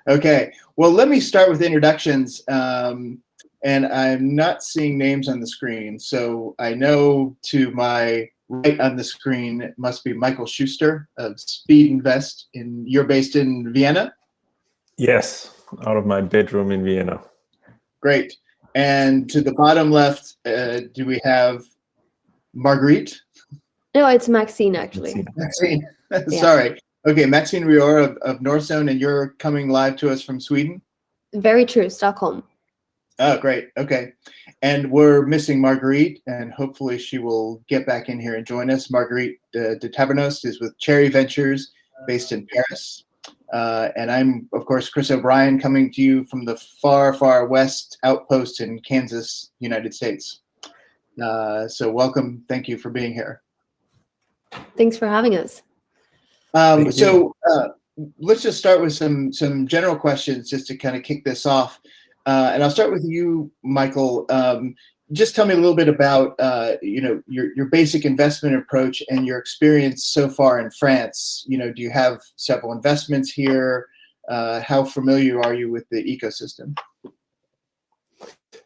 Okay. Well, let me start with introductions. And I'm not seeing names on the screen. So I know to my right on the screen it must be Michael Schuster of Speed Invest. You're based in Vienna? Yes, out of my bedroom in Vienna. Great. And to the bottom left, do we have Marguerite? No, it's Maxine, actually. Maxine. Sorry. Okay, Maxine Rior of Northzone, and you're coming live to us from Sweden? Very true, Stockholm. Oh, great. Okay. And we're missing Marguerite, and hopefully she will get back in here and join us. Marguerite de Tavernost is with Cherry Ventures based in Paris. And I'm, of course, Chris O'Brien, coming to you from the far, far west outpost in Kansas, United States. So welcome. Thank you for being here. Thanks for having us. Let's just start with some general questions just to kind of kick this off. And I'll start with you, Michael. Just tell me a little bit about your basic investment approach and your experience so far in France. Do you have several investments here? How familiar are you with the ecosystem?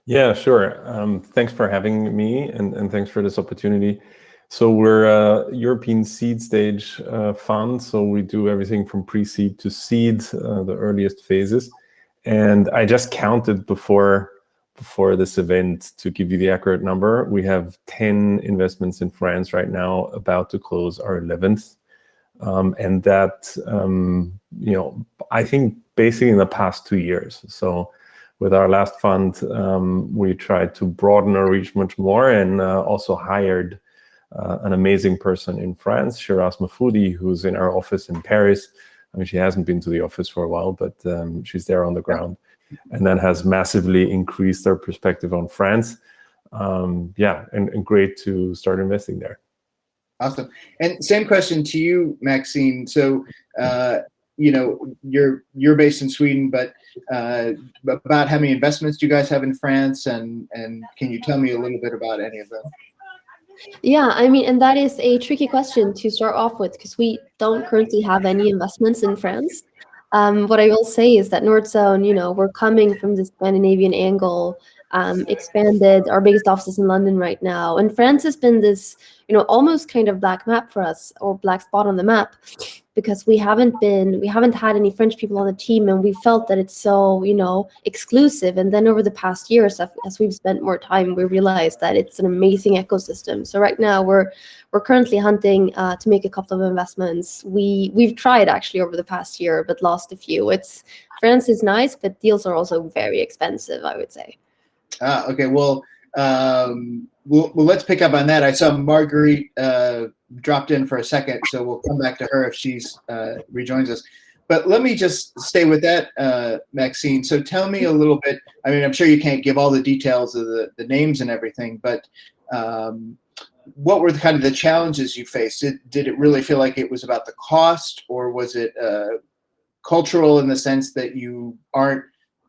Yeah, sure. Thanks for having me, and thanks for this opportunity. So we're a European seed stage fund. So we do everything from pre-seed to seed, the earliest phases. And I just counted before this event to give you the accurate number. We have 10 investments in France right now, about to close our 11th. And that, I think basically in the past 2 years. So with our last fund, we tried to broaden our reach much more, and also hired an amazing person in France, Shiraz Mafoudi, who's in our office in Paris. I mean, she hasn't been to the office for a while, but she's there on the ground, and that has massively increased our perspective on France. And great to start investing there. Awesome. And same question to you, Maxine. So, you're based in Sweden, but about how many investments do you guys have in France, and can you tell me a little bit about any of them? Yeah, I mean, and that is a tricky question to start off with, because we don't currently have any investments in France. What I will say is that Northzone, we're coming from the Scandinavian angle, expanded. Our biggest office is in London right now. And France has been this, almost kind of black map for us, or black spot on the map, because we haven't had any French people on the team, and we felt that it's so, exclusive. And then over the past years, as we've spent more time, we realized that it's an amazing ecosystem. So right now we're currently hunting to make a couple of investments. We've tried actually over the past year, but lost a few. France is nice, but deals are also very expensive, I would say. Okay. Well, let's pick up on that. I saw Marguerite dropped in for a second, so we'll come back to her if she's rejoins us. But let me just stay with that, Maxine. So tell me a little bit. I mean, I'm sure you can't give all the details of the names and everything, but what were kind of the challenges you faced? Did it really feel like it was about the cost, or was it cultural in the sense that you aren't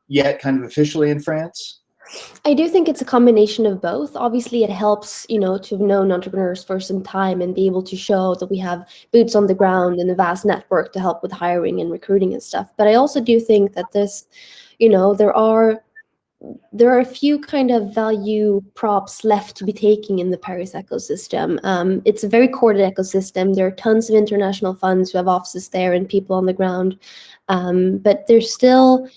yet kind of officially in France? I do think it's a combination of both. Obviously, it helps, to have known entrepreneurs for some time and be able to show that we have boots on the ground and a vast network to help with hiring and recruiting and stuff. But I also do think that this, there are a few kind of value props left to be taking in the Paris ecosystem. It's a very corded ecosystem. There are tons of international funds who have offices there and people on the ground. But there's still,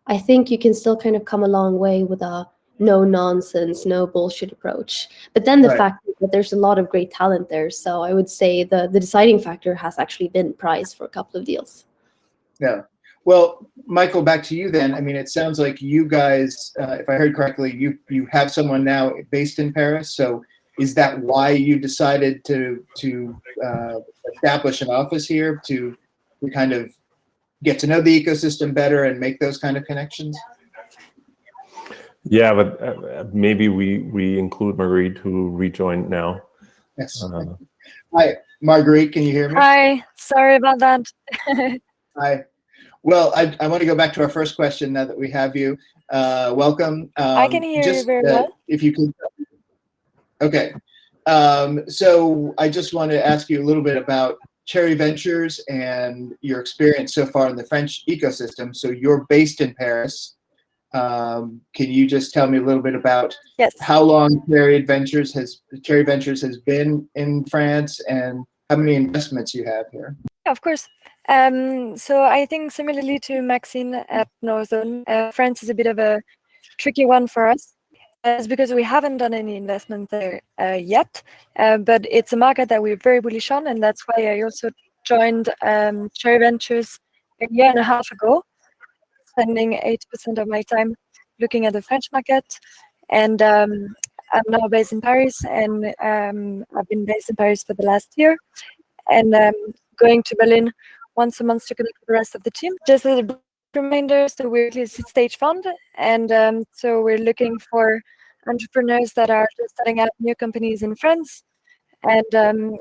I think you can still kind of come a long way with a no nonsense, no bullshit approach. But then the fact that there's a lot of great talent there. So I would say the deciding factor has actually been price for a couple of deals. Yeah. Well, Michael, back to you then. I mean, it sounds like you guys, if I heard correctly, you have someone now based in Paris. So is that why you decided to establish an office here, to kind of get to know the ecosystem better and make those kind of connections? Yeah, but maybe we include Marguerite, who rejoined now. Yes. Hi, Marguerite, can you hear me? Hi, sorry about that. Hi. Well, I want to go back to our first question now that we have you. Welcome. I can hear you very well. If you can. Okay. So I just want to ask you a little bit about Cherry Ventures and your experience so far in the French ecosystem. So you're based in Paris. Can you just tell me a little bit about how long Cherry Ventures has been in France and how many investments you have here? Of course. So I think similarly to Maxine at Northzone, France is a bit of a tricky one for us. It's because we haven't done any investment there yet, but it's a market that we're very bullish on, and that's why I also joined Cherry Ventures a year and a half ago, spending 80% of my time looking at the French market. And I'm now based in Paris, and I've been based in Paris for the last year, and going to Berlin once a month to connect with the rest of the team. Just as a reminder, so we're a seed stage fund, and so we're looking for entrepreneurs that are just starting out new companies in France. And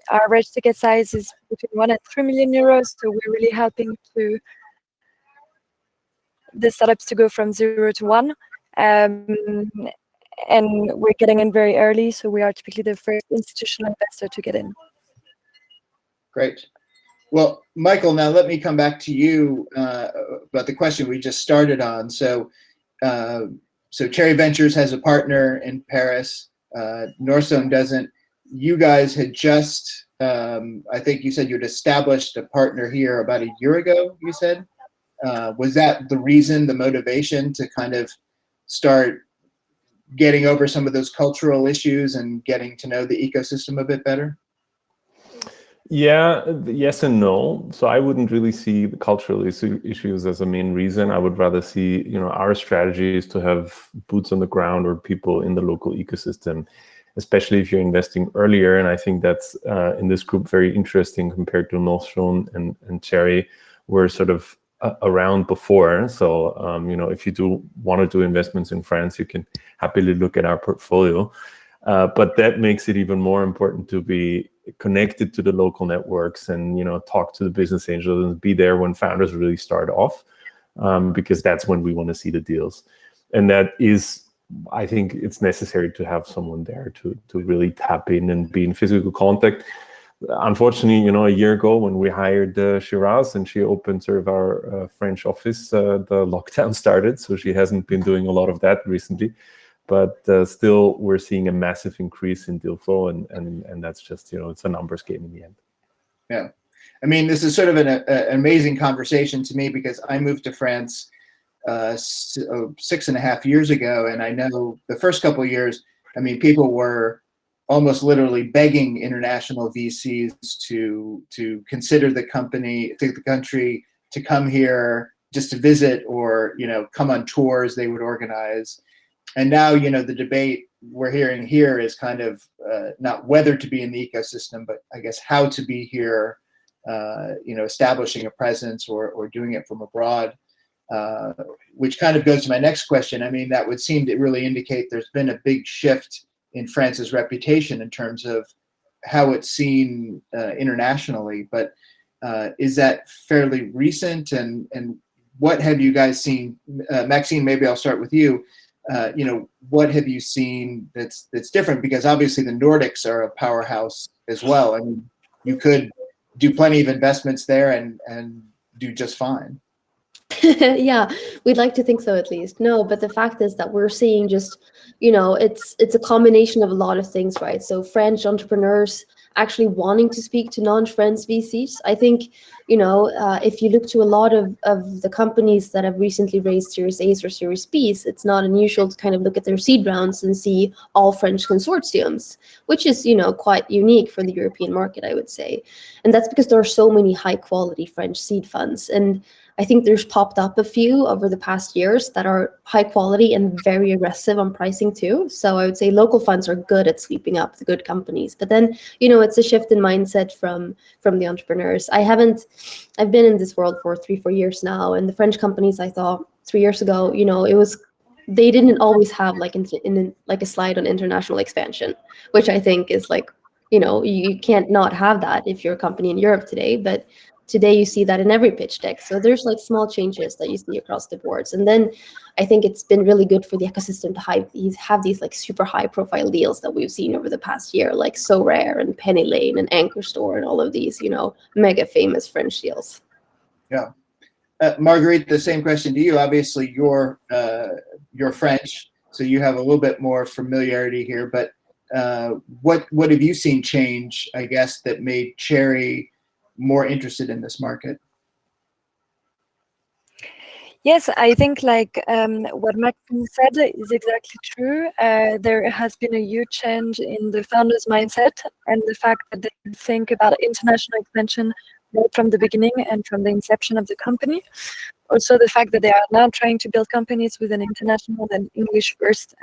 our average ticket size is between 1 and 3 million euros. So we're really helping to the startups to go from 0 to 1. And we're getting in very early, so we are typically the first institutional investor to get in. Great. Well, Michael, now let me come back to you about the question we just started on. So Cherry Ventures has a partner in Paris. Northzone doesn't. You guys had just, I think you said you'd established a partner here about a year ago, you said? Was that the reason, the motivation to kind of start getting over some of those cultural issues and getting to know the ecosystem a bit better? Yeah, yes and no. So I wouldn't really see the cultural issues as a main reason. I would rather see, our strategy is to have boots on the ground or people in the local ecosystem, especially if you're investing earlier. And I think that's in this group very interesting compared to Northzone and Cherry. We're sort of around before. So, if you do want to do investments in France, you can happily look at our portfolio. But that makes it even more important to be connected to the local networks and, talk to the business angels and be there when founders really start off, because that's when we want to see the deals. And that is, I think it's necessary to have someone there to really tap in and be in physical contact. Unfortunately, a year ago when we hired Shiraz and she opened sort of our French office, the lockdown started. So she hasn't been doing a lot of that recently. But still, we're seeing a massive increase in deal flow, and that's just, it's a numbers game in the end. Yeah. I mean, this is sort of an amazing conversation to me because I moved to France 6.5 years ago, and I know the first couple of years, I mean, people were almost literally begging international VCs to consider the country, to come here just to visit or, come on tours they would organize. And now, the debate we're hearing here is kind of not whether to be in the ecosystem, but I guess how to be here, establishing a presence or doing it from abroad, which kind of goes to my next question. I mean, that would seem to really indicate there's been a big shift in France's reputation in terms of how it's seen internationally. But is that fairly recent? And what have you guys seen? Maxine, maybe I'll start with you. What have you seen that's different? Because obviously the Nordics are a powerhouse as well. I mean, you could do plenty of investments there and do just fine. Yeah, we'd like to think so at least. No, but the fact is that we're seeing just, it's a combination of a lot of things, right? So French entrepreneurs actually wanting to speak to non-French VCs. I think, if you look to a lot of the companies that have recently raised Series A's or Series B's, it's not unusual to kind of look at their seed rounds and see all French consortiums, which is, quite unique for the European market, I would say. And that's because there are so many high quality French seed funds. And I think there's popped up a few over the past years that are high quality and very aggressive on pricing too. So I would say local funds are good at sweeping up the good companies. But then, it's a shift in mindset from the entrepreneurs. I've been in this world for 3-4 years now, and the French companies I thought 3 years ago, they didn't always have like a slide on international expansion, which I think is like, you can't not have that if you're a company in Europe today. But today you see that in every pitch deck. So there's like small changes that you see across the boards. And then I think it's been really good for the ecosystem to have these like super high profile deals that we've seen over the past year, like So Rare and Penny Lane and Anchor Store and all of these, mega famous French deals. Yeah. Marguerite, the same question to you. Obviously, you're French, so you have a little bit more familiarity here. But what have you seen change, I guess, that made Cherry more interested in this market? Yes, I think what Maxine said is exactly true. There has been a huge change in the founders' mindset and the fact that they think about international expansion right from the beginning and from the inception of the company. Also, the fact that they are now trying to build companies with an international and English-first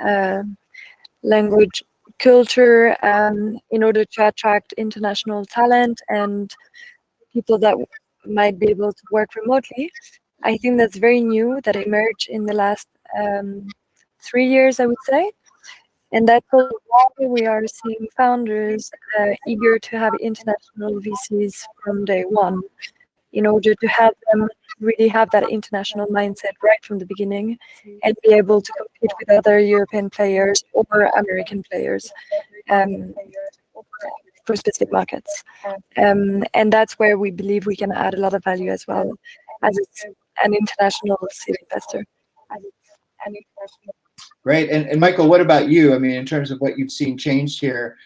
language culture in order to attract international talent and people that might be able to work remotely. I think that's very new, that emerged in the last 3 years, I would say. And that's why we are seeing founders eager to have international VCs from day one, in order to have them really have that international mindset right from the beginning and be able to compete with other European players or American players for specific markets. And that's where we believe we can add a lot of value as well, as it's an international seed investor. Great. And Michael, what about you? I mean, in terms of what you've seen changed here,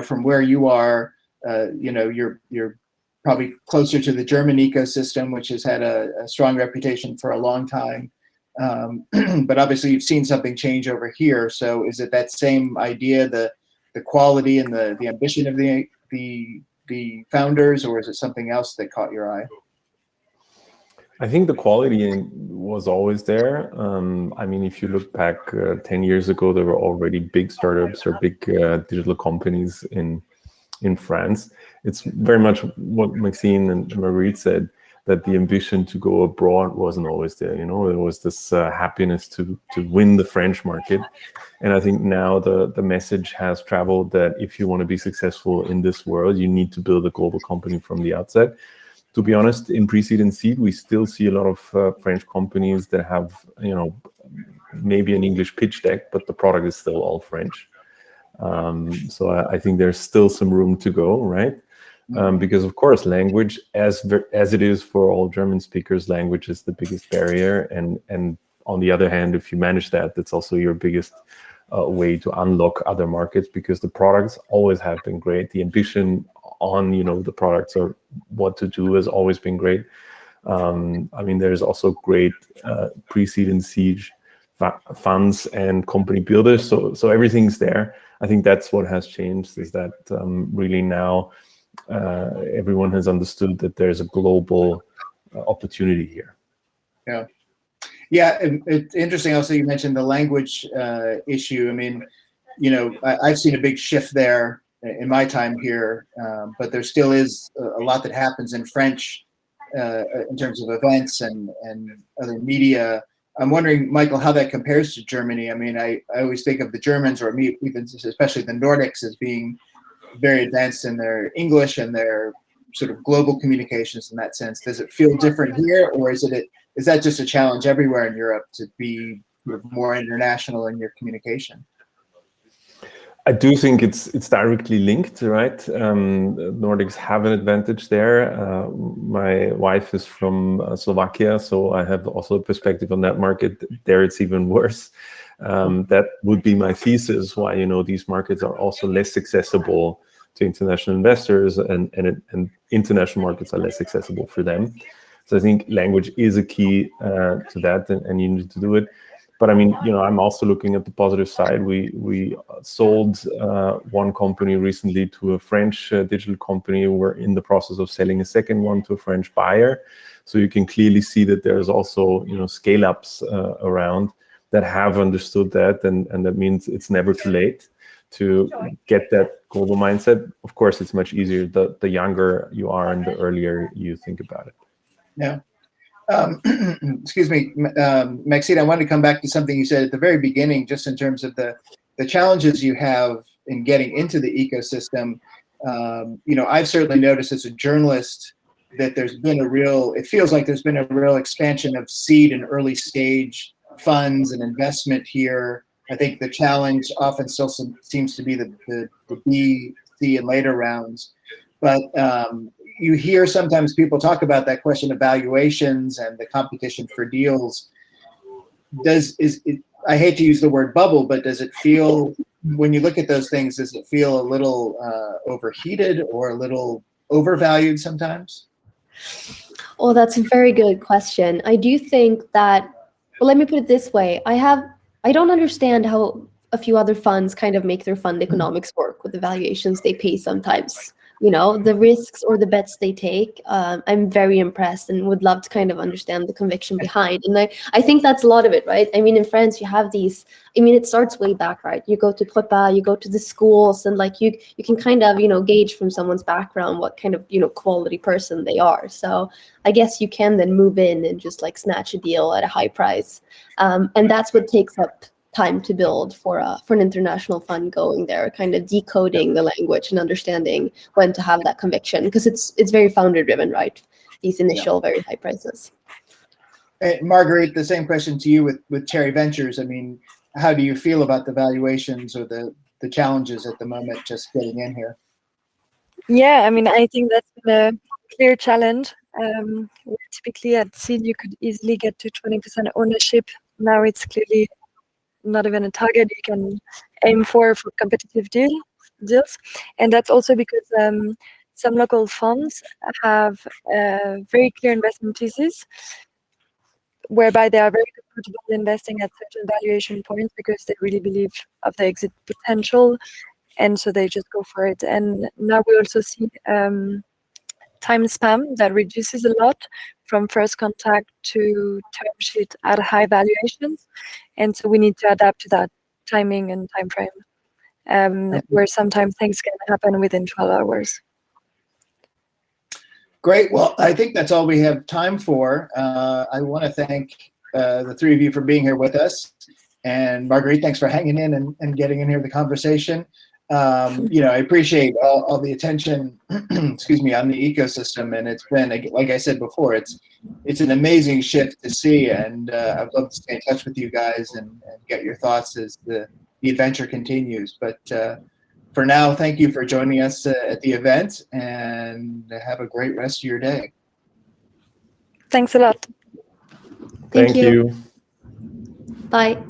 from where you are, you're probably closer to the German ecosystem, which has had a strong reputation for a long time. But obviously you've seen something change over here. So is it that same idea, the quality and the ambition of the founders, or is it something else that caught your eye? I think the quality was always there. I mean, if you look back 10 years ago, there were already big startups or big digital companies in France. It's very much what Maxine and Marguerite said, that the ambition to go abroad wasn't always there. There was this happiness to win the French market. And I think now the message has traveled that if you want to be successful in this world, you need to build a global company from the outset. To be honest, in pre-seed and seed, we still see a lot of French companies that have, maybe an English pitch deck, but the product is still all French. So I think there's still some room to go, right? Because of course, language, as it is for all German speakers, language is the biggest barrier. And on the other hand, if you manage that, that's also your biggest way to unlock other markets, because the products always have been great. The ambition on the products or what to do has always been great. I mean, there's also great pre-seed and seed funds and company builders, so everything's there. I think that's what has changed, is that really now everyone has understood that there's a global opportunity here. Yeah, it's interesting also you mentioned the language issue. I mean, I've seen a big shift there in my time here, but there still is a lot that happens in French in terms of events and other media. I'm wondering, Michael, how that compares to Germany. I mean, I always think of the Germans, or even especially the Nordics, as being very advanced in their English and their sort of global communications in that sense. Does it feel different here, or is that just a challenge everywhere in Europe to be more international in your communication? I do think it's directly linked, right? Nordics have an advantage there. My wife is from Slovakia, so I have also a perspective on that market. There it's even worse. That would be my thesis, why these markets are also less accessible to international investors, and international markets are less accessible for them. So I think language is a key to that, and you need to do it. But I mean, I'm also looking at the positive side. We sold one company recently to a French digital company. We're in the process of selling a second one to a French buyer. So you can clearly see that there's also, scale-ups around that have understood that, and that means it's never too late to get that global mindset. Of course, it's much easier the younger you are and the earlier you think about it. Yeah. Excuse me, Maxine, I wanted to come back to something you said at the very beginning, just in terms of the challenges you have in getting into the ecosystem. I've certainly noticed as a journalist that it feels like there's been a real expansion of seed and early stage funds and investment here. I think the challenge often still seems to be the B, C, and later rounds. But you hear sometimes people talk about that question of valuations and the competition for deals. I hate to use the word bubble, but does it feel, when you look at those things, does it feel a little overheated or a little overvalued sometimes? Oh, that's a very good question. I do think that, well, let me put it this way. I don't understand how a few other funds kind of make their fund economics work with the valuations they pay sometimes. You know, the risks or the bets they take. I'm very impressed and would love to kind of understand the conviction behind. And I think that's a lot of it, right? I mean, in France, you have these, I mean, it starts way back, right? You go to Prepa, you go to the schools, and like you can kind of, gauge from someone's background what kind of, quality person they are. So I guess you can then move in and just like snatch a deal at a high price. And that's what takes up time to build for an international fund going there, kind of decoding the language and understanding when to have that conviction, because it's very founder driven, right? These initial very high prices. Marguerite, the same question to you with Cherry Ventures. I mean, how do you feel about the valuations or the challenges at the moment just getting in here? Yeah, I mean, I think that's been a clear challenge. Typically at seed, you could easily get to 20% ownership. Now it's clearly not even a target you can aim for competitive deals. And that's also because some local funds have very clear investment thesis, whereby they are very comfortable investing at certain valuation points because they really believe of the exit potential, and so they just go for it. And now we also see time span that reduces a lot from first contact to term sheet at high valuations, and so we need to adapt to that timing and time frame, where sometimes things can happen within 12 hours. Great. Well, I think that's all we have time for. I want to thank the three of you for being here with us, and Marguerite, thanks for hanging in and getting in here the conversation. I appreciate all the attention, excuse me, on the ecosystem, and it's been, like I said before, it's an amazing shift to see, and I'd love to stay in touch with you guys and get your thoughts as the adventure continues. But for now, thank you for joining us at the event, and have a great rest of your day. Thank a lot. Thank you. you. Bye.